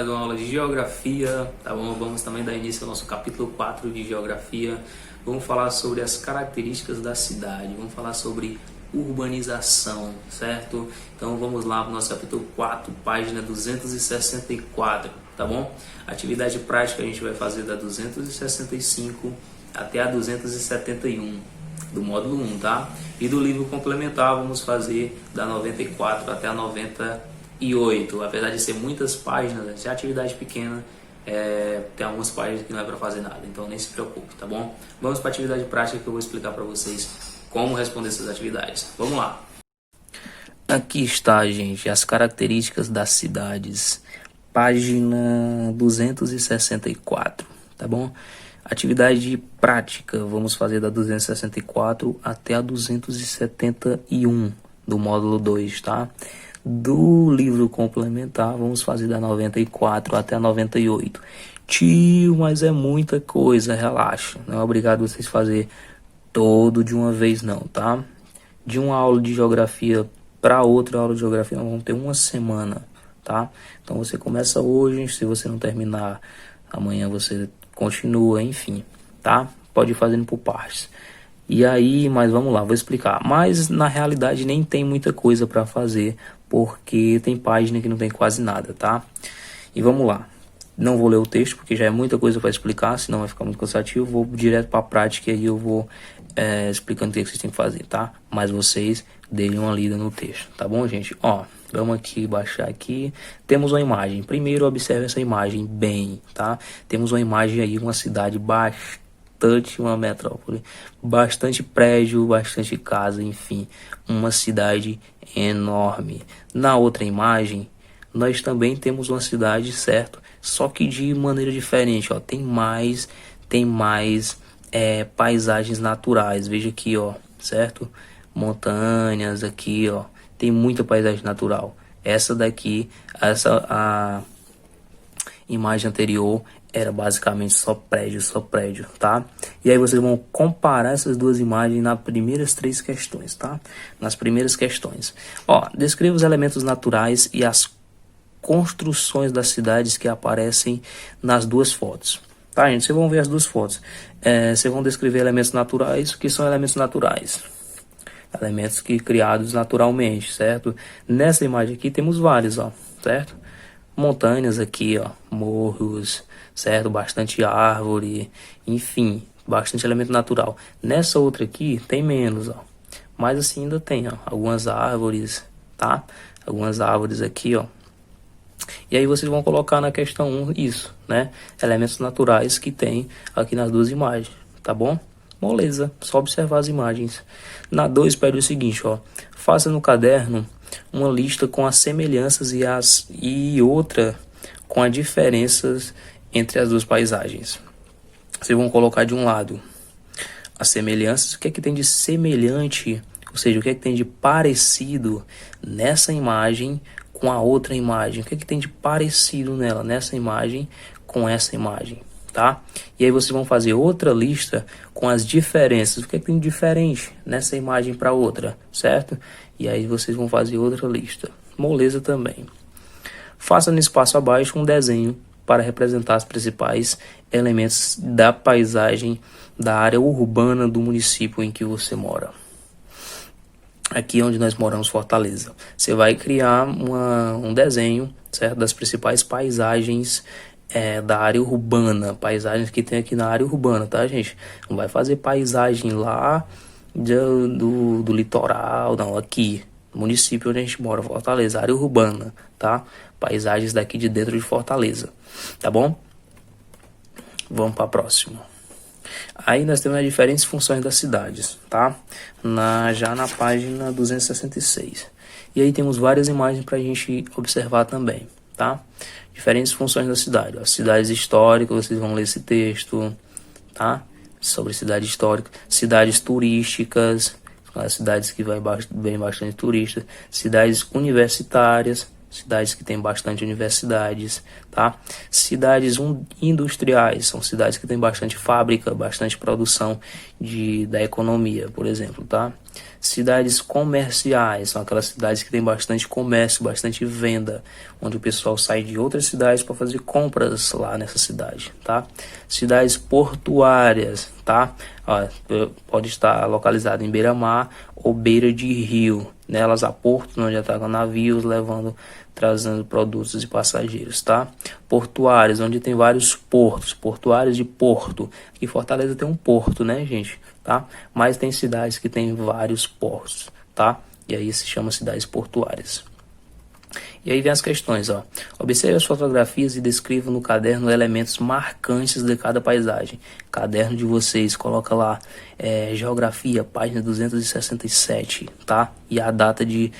mais uma aula de Geografia, tá bom? Vamos também dar início ao nosso capítulo 4 de Geografia. Vamos falar sobre as características da cidade, vamos falar sobre urbanização, certo? Então vamos lá para o nosso capítulo 4, página 264, tá bom? Atividade prática a gente vai fazer da 265 até a 271 do módulo 1, tá? E do livro complementar vamos fazer da 94 até a 98. Apesar de ser muitas páginas, de atividade pequena, tem algumas páginas que não é para fazer nada, então nem se preocupe, tá bom? Vamos para a atividade prática que eu vou explicar para vocês como responder essas atividades. Vamos lá. Aqui está, gente, as características das cidades, página 264, tá bom? Atividade prática, vamos fazer da 264 até a 271 do módulo 2, tá? Do livro complementar, vamos fazer da 94 até a 98. Tio, mas é muita coisa, relaxa. Não é obrigado vocês fazer todo de uma vez não, tá? De uma aula de geografia para outra aula de geografia, nós vamos ter uma semana, tá? Então você começa hoje, se você não terminar, amanhã você continua, enfim, tá? Pode ir fazendo por partes. E aí, mas vamos lá, vou explicar. Mas na realidade nem tem muita coisa para fazer, porque tem página que não tem quase nada, tá? E vamos lá. Não vou ler o texto, porque já é muita coisa para explicar, senão vai ficar muito cansativo. Vou direto para a prática e aí eu vou explicando o que vocês têm que fazer, tá? Mas vocês deem uma lida no texto, tá bom, gente? Ó, vamos aqui, baixar aqui. Temos uma imagem. Primeiro, observe essa imagem bem, tá? Temos uma imagem aí, uma cidade bastante, uma metrópole, bastante prédio, bastante casa, enfim, uma cidade enorme. Na outra imagem, nós também temos uma cidade, certo? Só que de maneira diferente, ó, tem mais paisagens naturais. Veja aqui, ó, certo? Montanhas aqui, ó, tem muita paisagem natural. Essa daqui, a imagem anterior era basicamente só prédio, tá? E aí vocês vão comparar essas duas imagens nas primeiras 3 questões, tá? Nas primeiras questões. Ó, descreva os elementos naturais e as construções das cidades que aparecem nas duas fotos. Tá, gente? Vocês vão ver as duas fotos. Vocês vão descrever elementos naturais. O que são elementos naturais? Elementos que criados naturalmente, certo? Nessa imagem aqui temos vários, ó, certo? Montanhas aqui, ó, morros, certo? Bastante árvore, enfim, bastante elemento natural. Nessa outra aqui tem menos, ó, mas assim ainda tem, ó, algumas árvores, tá? Algumas árvores aqui, ó. E aí vocês vão colocar na questão 1 isso, né? Elementos naturais que tem aqui nas duas imagens, tá bom? Moleza, só observar as imagens. Na 2 pede o seguinte, ó. Faça no caderno uma lista com as semelhanças e outra com as diferenças entre as duas paisagens. Vocês vão colocar de um lado as semelhanças, o que é que tem de semelhante, ou seja, o que é que tem de parecido nessa imagem com a outra imagem, o que é que tem de parecido nela, nessa imagem com essa imagem, tá? E aí vocês vão fazer outra lista com as diferenças, o que é que tem de diferente nessa imagem para outra, certo? E aí vocês vão fazer outra lista, moleza também. Faça no espaço abaixo um desenho para representar os principais elementos da paisagem da área urbana do município em que você mora. Aqui onde nós moramos, Fortaleza. Você vai criar um desenho, certo? Das principais paisagens da área urbana. Paisagens que tem aqui na área urbana, tá, gente? Não vai fazer paisagem lá do litoral, não. Aqui, município onde a gente mora, Fortaleza, área urbana, tá? Paisagens daqui de dentro de Fortaleza, tá bom? Vamos para a próxima. Aí nós temos as diferentes funções das cidades, tá? Já na página 266. E aí temos várias imagens para a gente observar também, tá? Diferentes funções da cidade. As cidades históricas, vocês vão ler esse texto, tá? Sobre cidade histórica. Cidades turísticas, as cidades que vem bastante turistas. Cidades universitárias, cidades que têm bastante universidades, tá? Cidades industriais, são cidades que têm bastante fábrica, bastante produção da economia, por exemplo, tá? Cidades comerciais, são aquelas cidades que têm bastante comércio, bastante venda, onde o pessoal sai de outras cidades para fazer compras lá nessa cidade, tá? Cidades portuárias, tá? Ó, pode estar localizado em beira-mar ou beira de rio, nelas há portos onde atacam navios trazendo produtos e passageiros, tá? Portuários, onde tem vários portos, portuários de porto. Aqui em Fortaleza tem um porto, né, gente? Tá? Mas tem cidades que tem vários portos, tá? E aí se chama cidades portuárias. E aí vem as questões, ó. Observe as fotografias e descreva no caderno elementos marcantes de cada paisagem. Caderno de vocês, coloca lá geografia, página 267, tá? E a data de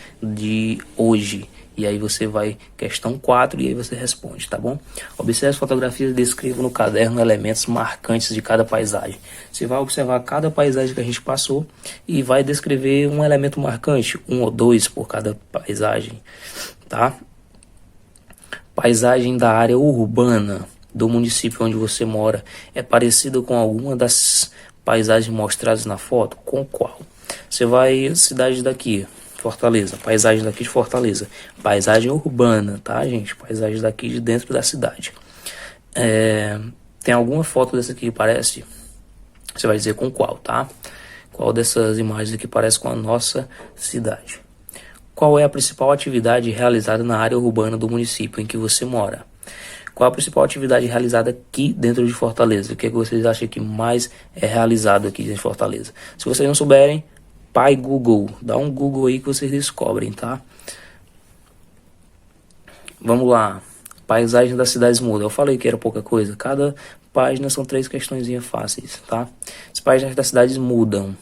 hoje. E aí você vai, questão 4, e aí você responde, tá bom? Observe as fotografias e descreva no caderno elementos marcantes de cada paisagem. Você vai observar cada paisagem que a gente passou e vai descrever um elemento marcante, 1 ou 2 por cada paisagem, tá? Paisagem da área urbana do município onde você mora é parecida com alguma das paisagens mostradas na foto? Com qual? Você vai, cidade daqui, Fortaleza, paisagem daqui de Fortaleza, paisagem urbana, tá, gente? Paisagem daqui de dentro da cidade. Tem alguma foto dessa aqui que parece? Você vai dizer com qual, tá? Qual dessas imagens aqui parece com a nossa cidade? Qual é a principal atividade realizada na área urbana do município em que você mora? Qual a principal atividade realizada aqui dentro de Fortaleza? O que vocês acham que mais é realizado aqui em Fortaleza? Se vocês não souberem, pai Google, dá um Google aí que vocês descobrem, tá? Vamos lá, paisagem das cidades muda. Eu falei que era pouca coisa, cada página são 3 questõezinhas fáceis, tá? As páginas das cidades mudam.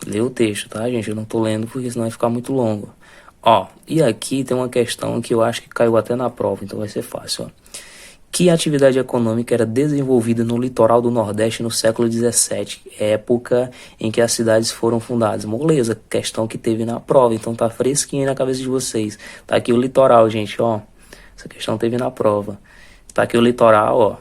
Lê o texto, tá, gente? Eu não tô lendo porque senão vai ficar muito longo. Ó, e aqui tem uma questão que eu acho que caiu até na prova, então vai ser fácil, ó. Que atividade econômica era desenvolvida no litoral do Nordeste no século XVII, época em que as cidades foram fundadas? Moleza, questão que teve na prova, então tá fresquinho na cabeça de vocês. Tá aqui o litoral, gente, ó. Essa questão teve na prova. Tá aqui o litoral, ó.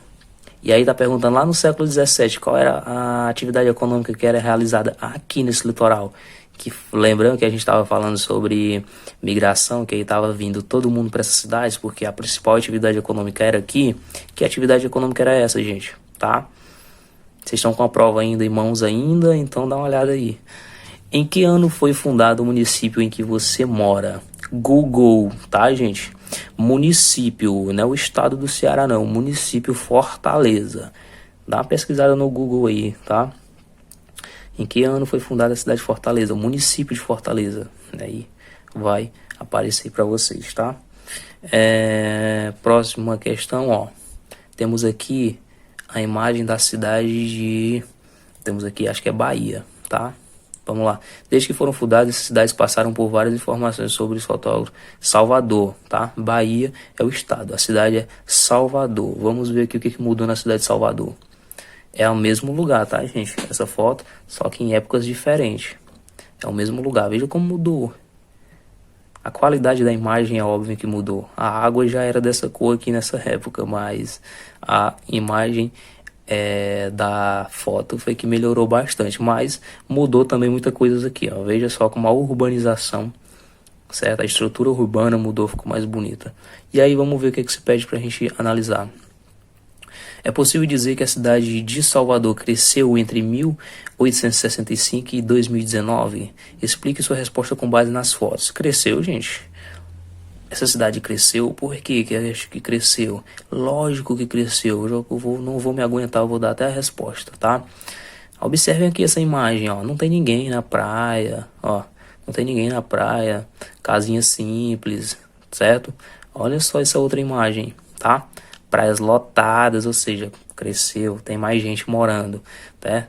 E aí tá perguntando lá no século XVII qual era a atividade econômica que era realizada aqui nesse litoral. Que, lembrando que a gente estava falando sobre migração, que aí estava vindo todo mundo para essas cidades, porque a principal atividade econômica era aqui. Que atividade econômica era essa, gente? Tá? Vocês estão com a prova ainda em mãos ainda, então dá uma olhada aí. Em que ano foi fundado o município em que você mora? Google, tá, gente? Município, não é o estado do Ceará não, município Fortaleza. Dá uma pesquisada no Google aí, tá? Em que ano foi fundada a cidade de Fortaleza? O município de Fortaleza. Aí vai aparecer para vocês, tá? Próxima questão, ó. Temos aqui a imagem da cidade de... Temos aqui, acho que é Bahia, tá? Vamos lá. Desde que foram fundadas, essas cidades passaram por várias informações sobre os fotógrafos. Salvador, tá? Bahia é o estado. A cidade é Salvador. Vamos ver aqui o que mudou na cidade de Salvador. É o mesmo lugar, tá, gente? Essa foto, só que em épocas diferentes. É o mesmo lugar. Veja como mudou. A qualidade da imagem é óbvio que mudou. A água já era dessa cor aqui nessa época, mas a imagem da foto foi que melhorou bastante. Mas mudou também muita coisa aqui, ó. Veja só como a urbanização, certo? A estrutura urbana mudou, ficou mais bonita. E aí vamos ver o que se pede pra gente analisar. É possível dizer que a cidade de Salvador cresceu entre 1865 e 2019? Explique sua resposta com base nas fotos. Cresceu, gente? Essa cidade cresceu? Por que acho que cresceu? Lógico que cresceu. Não vou me aguentar, eu vou dar até a resposta, tá? Observem aqui essa imagem, ó. Não tem ninguém na praia, ó. Não tem ninguém na praia. Casinha simples, certo? Olha só essa outra imagem, tá? Praias lotadas, ou seja, cresceu, tem mais gente morando, tá?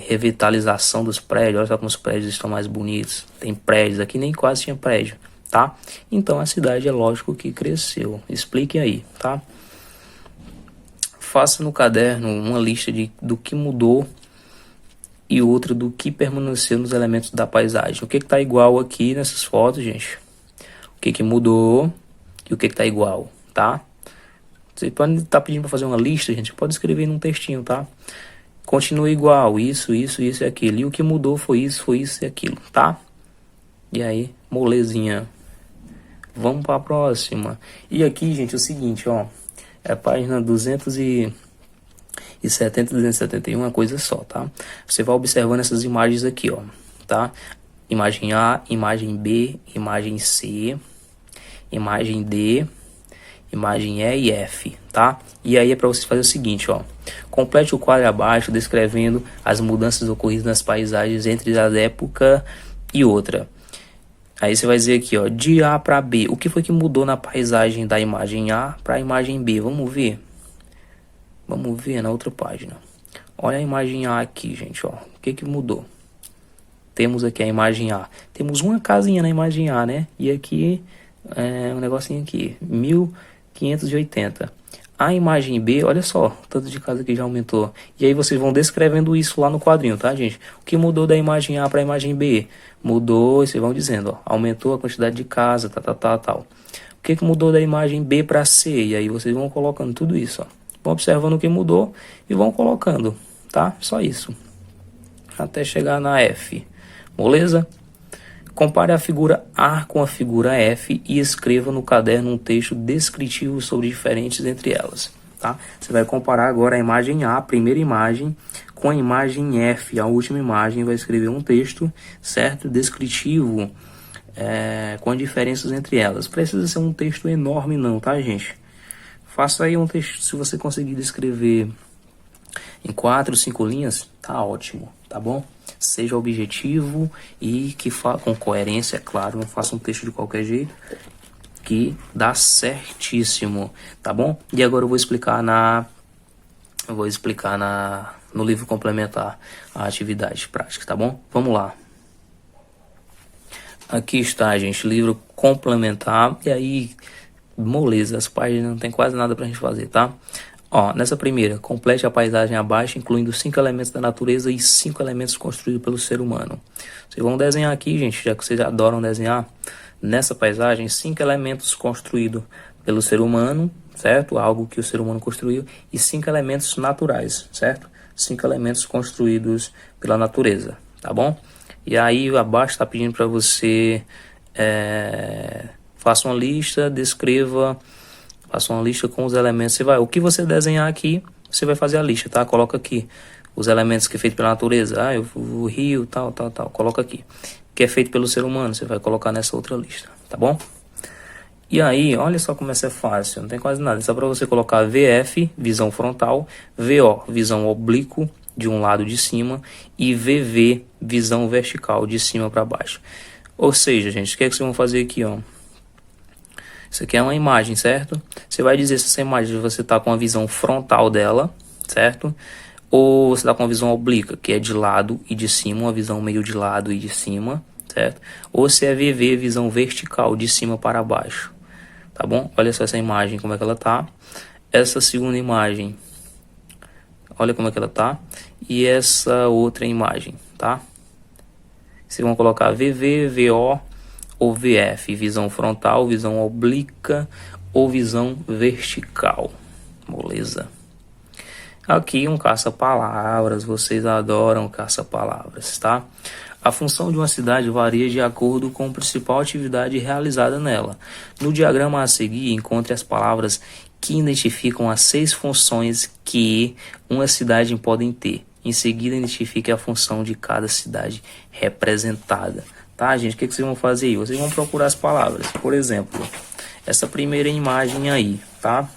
Revitalização dos prédios, olha só como os prédios estão mais bonitos. Tem prédios aqui, nem quase tinha prédio, tá? Então a cidade é lógico que cresceu. Explique aí, tá? Faça no caderno uma lista do que mudou e outra do que permaneceu nos elementos da paisagem. O que está igual aqui nessas fotos, gente? que mudou e o que tá igual, tá? Você pode estar pedindo para fazer uma lista, gente, pode escrever num textinho, tá? Continua igual, isso e aquilo. E o que mudou foi isso e aquilo, tá? E aí, molezinha. Vamos para a próxima. E aqui, gente, é o seguinte, ó. É a página 270, 271, uma coisa só, tá? Você vai observando essas imagens aqui, ó, tá? Imagem A, imagem B, imagem C, imagem D, imagem E e F, tá? E aí é para você fazer o seguinte, ó. Complete o quadro abaixo descrevendo as mudanças ocorridas nas paisagens entre a época e outra. Aí você vai dizer aqui, ó, de A para B. O que foi que mudou na paisagem da imagem A para a imagem B? Vamos ver. Vamos ver na outra página. Olha a imagem A aqui, gente, ó. O que mudou? Temos aqui a imagem A. Temos uma casinha na imagem A, né? E aqui, um negocinho aqui, 1580. A imagem B, olha só, o tanto de casa que já aumentou. E aí vocês vão descrevendo isso lá no quadrinho, tá, gente? O que mudou da imagem A para a imagem B? Mudou, e vocês vão dizendo, ó, aumentou a quantidade de casa, tal. O que mudou da imagem B para C? E aí vocês vão colocando tudo isso, ó. Vão observando o que mudou e vão colocando, tá? Só isso. Até chegar na F. Beleza? Compare a figura A com a figura F e escreva no caderno um texto descritivo sobre diferenças entre elas, tá? Você vai comparar agora a imagem A, a primeira imagem, com a imagem F, a última imagem, vai escrever um texto, certo? Descritivo, com diferenças entre elas. Precisa ser um texto enorme não, tá, gente? Faça aí um texto, se você conseguir descrever em 4, 5 linhas, tá ótimo, tá bom? Seja objetivo e que com coerência, é claro, não faça um texto de qualquer jeito, que dá certíssimo, tá bom? E agora eu vou explicar no livro complementar a atividade prática, tá bom? Vamos lá. Aqui está, gente, livro complementar, e aí, moleza, as páginas não tem quase nada pra gente fazer, tá? Ó, nessa primeira, complete a paisagem abaixo, incluindo 5 elementos da natureza e 5 elementos construídos pelo ser humano. Vocês vão desenhar aqui, gente, já que vocês adoram desenhar, nessa paisagem, 5 elementos construídos pelo ser humano, certo? Algo que o ser humano construiu, e 5 elementos naturais, certo? 5 elementos construídos pela natureza, tá bom? E aí, abaixo está pedindo para você faça uma lista, descreva... Faça uma lista com os elementos. O que você desenhar aqui, você vai fazer a lista, tá? Coloca aqui os elementos que é feito pela natureza. O rio, tal. Coloca aqui. Que é feito pelo ser humano, você vai colocar nessa outra lista, tá bom? E aí, olha só como essa é fácil. Não tem quase nada. É só para você colocar VF, visão frontal. VO, visão oblíqua, de um lado de cima. E VV, visão vertical, de cima para baixo. Ou seja, gente, o que é que vocês vão fazer aqui, ó? Isso aqui é uma imagem, certo? Você vai dizer se essa imagem você está com a visão frontal dela, certo? Ou você está com a visão oblíqua, que é de lado e de cima, uma visão meio de lado e de cima, certo? Ou se é VV, visão vertical, de cima para baixo, tá bom? Olha só essa imagem, como é que ela tá. Essa segunda imagem, olha como é que ela tá. E essa outra imagem, tá? Vocês vão colocar VV, VO... ou VF, visão frontal, visão oblíqua ou visão vertical, beleza? Aqui um caça-palavras, vocês adoram caça-palavras, tá? A função de uma cidade varia de acordo com a principal atividade realizada nela. No diagrama a seguir, encontre as palavras que identificam as 6 funções que uma cidade pode ter. Em seguida, identifique a função de cada cidade representada. Tá, gente? O que vocês vão fazer aí? Vocês vão procurar as palavras. Por exemplo, essa primeira imagem aí, tá?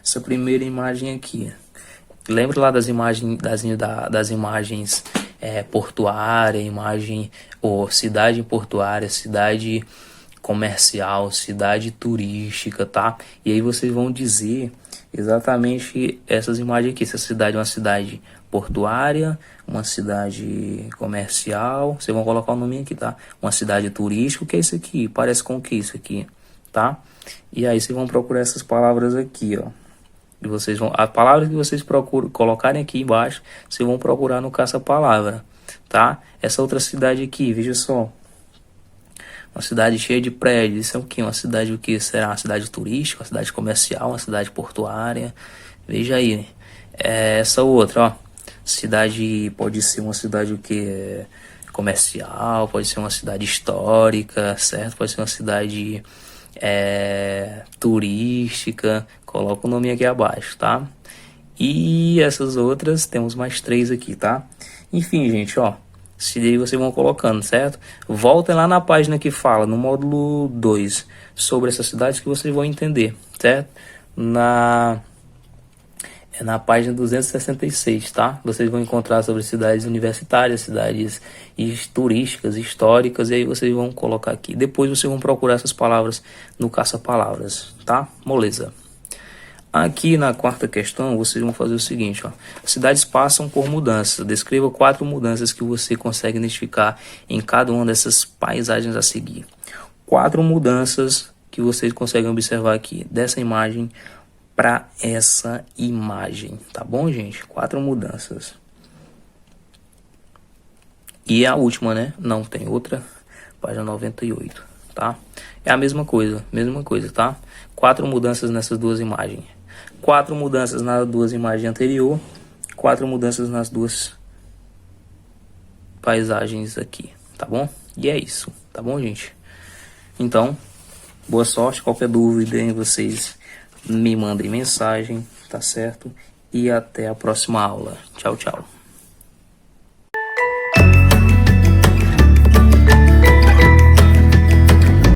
Essa primeira imagem aqui. Lembra lá das imagens, das imagens portuária, imagem cidade portuária, cidade comercial, cidade turística, tá? E aí vocês vão dizer exatamente essas imagens aqui. Se a cidade é uma cidade portuária, uma cidade comercial, vocês vão colocar o nome aqui, tá? Uma cidade turística, o que é isso aqui? Parece com o que isso aqui, tá? E aí vocês vão procurar essas palavras aqui, ó. E vocês vão, a palavra que vocês procuram, colocarem aqui embaixo, vocês vão procurar no caça-palavra, tá? Essa outra cidade aqui, veja só. Uma cidade cheia de prédios, isso é o quê? Uma cidade o que será? Uma cidade turística, uma cidade comercial, uma cidade portuária. Veja aí. Essa outra, ó. Cidade pode ser uma cidade o que? Comercial, pode ser uma cidade histórica, certo? Pode ser uma cidade turística. Coloca o nome aqui abaixo, tá? E essas outras, temos mais 3 aqui, tá? Enfim, gente, ó. Se daí vocês vão colocando, certo? Voltem lá na página que fala, no módulo 2, sobre essas cidades que vocês vão entender, certo? Na página 266, tá? Vocês vão encontrar sobre cidades universitárias, cidades turísticas, históricas, e aí vocês vão colocar aqui. Depois vocês vão procurar essas palavras no caça-palavras, tá? Moleza. Aqui na quarta questão, vocês vão fazer o seguinte, ó. Cidades passam por mudanças. Descreva 4 mudanças que você consegue identificar em cada uma dessas paisagens a seguir. 4 mudanças que vocês conseguem observar aqui, dessa imagem para essa imagem, tá bom, gente? 4 mudanças. E a última, né? Não tem outra. Página 98, tá? É a mesma coisa, tá? 4 mudanças nessas 2 imagens. 4 mudanças nas 2 imagens anterior, 4 mudanças nas 2 paisagens aqui, tá bom? E é isso, tá bom, gente? Então, boa sorte. Qualquer dúvida em vocês me mandem mensagem, tá certo? E até a próxima aula. Tchau, tchau.